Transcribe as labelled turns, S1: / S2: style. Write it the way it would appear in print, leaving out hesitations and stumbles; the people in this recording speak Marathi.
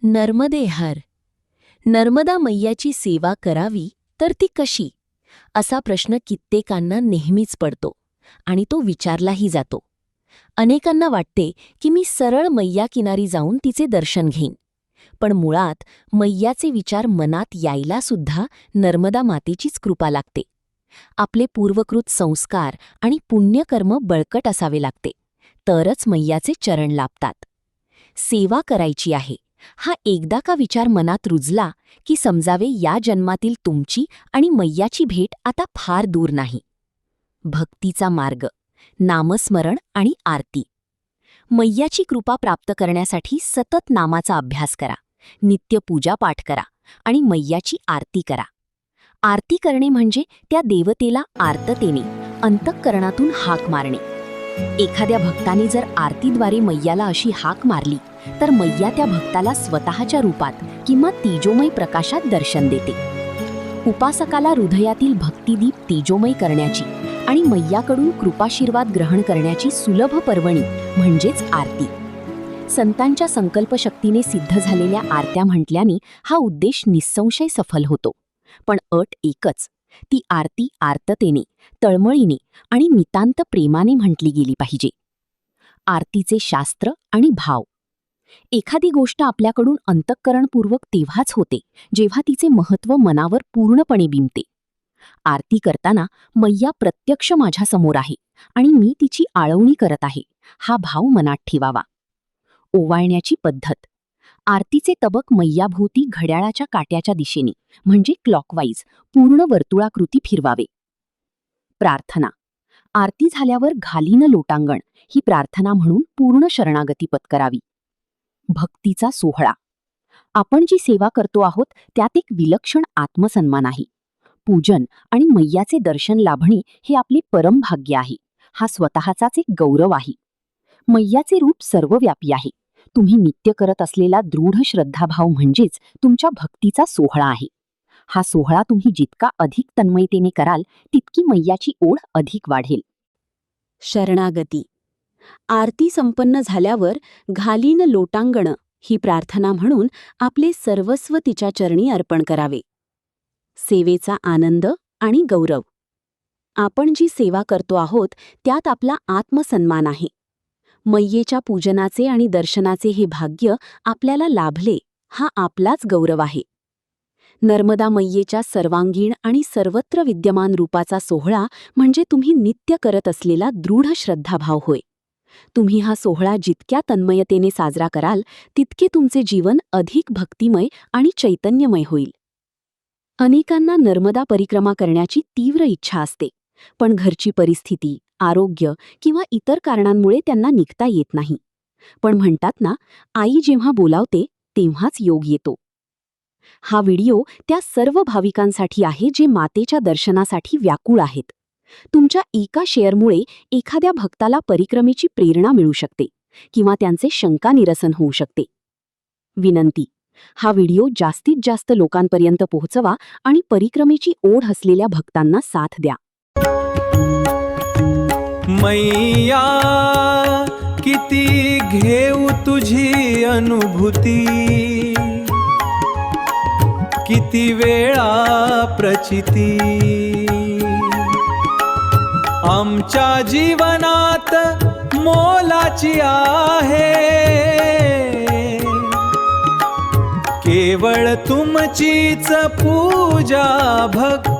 S1: नर्मदे हर. नर्मदा मैयाची सेवा करावी तर ती कशी, असा प्रश्न कित्येकांना नेहमीच पडतो आणि तो विचारलाही जातो. अनेकांना वाटते की मी सरळ मैया किनारी जाऊन तिचे दर्शन घेईन, पण मुळात मैयाचे विचार मनात यायला सुद्धा नर्मदा मातेचीच कृपा लागते. आपले पूर्वकृत संस्कार आणि पुण्यकर्म बळकट असावे लागते, तरच मैयाचे चरण लाभतात. सेवा करायची आहे हा एकदा का विचार मनात रुजला की समजावे या जन्मातील तुमची आणि मैयाची भेट आता फार दूर नाही. भक्तीचा मार्ग, नामस्मरण आणि आरती. मैयाची कृपा प्राप्त करण्यासाठी सतत नामाचा अभ्यास करा, नित्य पूजा पाठ करा आणि मैयाची आरती करा. आरती करणे म्हणजे त्या देवतेला आर्ततेने अंतःकरणातून हाक मारणे. एखाद्या भक्ताने जर आरतीद्वारे मैयाला अशी हाक मारली तर मैया त्या भक्ताला स्वतःच्या रूपात किंवा तेजोमय प्रकाशात दर्शन देते. उपासकाला हृदयातील भक्तिदीप तेजोमय करण्याची आणि मैयाकडून कृपाशीर्वाद ग्रहण करण्याची सुलभ पर्वणी म्हणजेच आरती. संतांच्या संकल्पशक्तीने सिद्ध झालेल्या आरत्या म्हटल्याने हा उद्देश निस्संशय सफल होतो. पण अट एकच, ती आरती आर्ततेने, तळमळीने आणि नितांत प्रेमाने म्हटली गेली पाहिजे. आरतीचे शास्त्र आणि भाव. एखादी गोष्ट आपल्याकडून अंतःकरणपूर्वक तेव्हाच होते जेव्हा तिचे महत्त्व मनावर पूर्णपणे बिंबते. आरती करताना मैया प्रत्यक्ष माझ्यासमोर आहे आणि मी तिची आळवणी करत आहे हा भाव मनात ठेवावा. ओवाळण्याची पद्धत. आरतीचे तबक मैयाभोवती घड्याळाच्या काट्याच्या दिशेने म्हणजे क्लॉकवाईज पूर्ण वर्तुळाकृती फिरवावे. प्रार्थना. आरती झाल्यावर घालीन लोटांगण ही प्रार्थना म्हणून पूर्ण शरणागती पत्करावी. भक्तीचा सोहळा. आपण जी सेवा करतो आहोत त्यात एक विलक्षण आत्मसन्मान आहे. पूजन आणि मैयाचे दर्शन लाभणे हे आपले परमभाग्य आहे. हा स्वतःचाच एक गौरव आहे. मैयाचे रूप सर्वव्यापी आहे. तुम्ही नित्य करत असलेला दृढ श्रद्धाभाव म्हणजेच तुमच्या भक्तीचा सोहळा आहे. हा सोहळा तुम्ही जितका अधिक तन्मयतेने कराल तितकी मैयाची ओढ अधिक वाढेल. शरणागती. आरती संपन्न झाल्यावर घालीन लोटांगण ही प्रार्थना म्हणून आपले सर्वस्व तिच्या चरणी अर्पण करावे. सेवेचा आनंद आणि गौरव. आपण जी सेवा करतो आहोत त्यात आपला आत्मसन्मान आहे. मैयेच्या पूजनाचे आणि दर्शनाचे हे भाग्य आपल्याला लाभले हा आपलाच गौरव आहे. नर्मदा मैयेच्या सर्वांगीण आणि सर्वत्र विद्यमान रूपाचा सोहळा म्हणजे तुम्ही नित्य करत असलेला दृढ श्रद्धाभाव होय. तुम्ही हा सोहळा जितक्या तन्मयतेने साजरा कराल तितके तुमचे जीवन अधिक भक्तिमय आणि चैतन्यमय होईल. अनेकांना नर्मदा परिक्रमा करण्याची तीव्र इच्छा असते, पण घरची परिस्थिती, आरोग्य किंवा इतर कारणांमुळे त्यांना निघता येत नाही. पण म्हणतात ना, आई जेव्हा बोलावते तेव्हाच योग येतो. हा व्हिडिओ त्या सर्व भाविकांसाठी आहे जे मातेच्या दर्शनासाठी व्याकुळ आहेत. तुमच्या एका शेअरमुळे एखाद्या भक्ताला परिक्रमेची प्रेरणा मिळू शकते किंवा त्यांचे शंका निरसन होऊ शकते. विनंती, हा व्हिडिओ जास्तीत जास्त लोकांपर्यंत पोहोचवा आणि परिक्रमेची ओढ असलेल्या भक्तांना साथ द्या.
S2: मैया किती घेऊ तुझी अनुभूती, किती वेळा प्रचिती, आमच्या जीवनात मोलाची आहे. केवळ तुमचीच पूजा भक्ती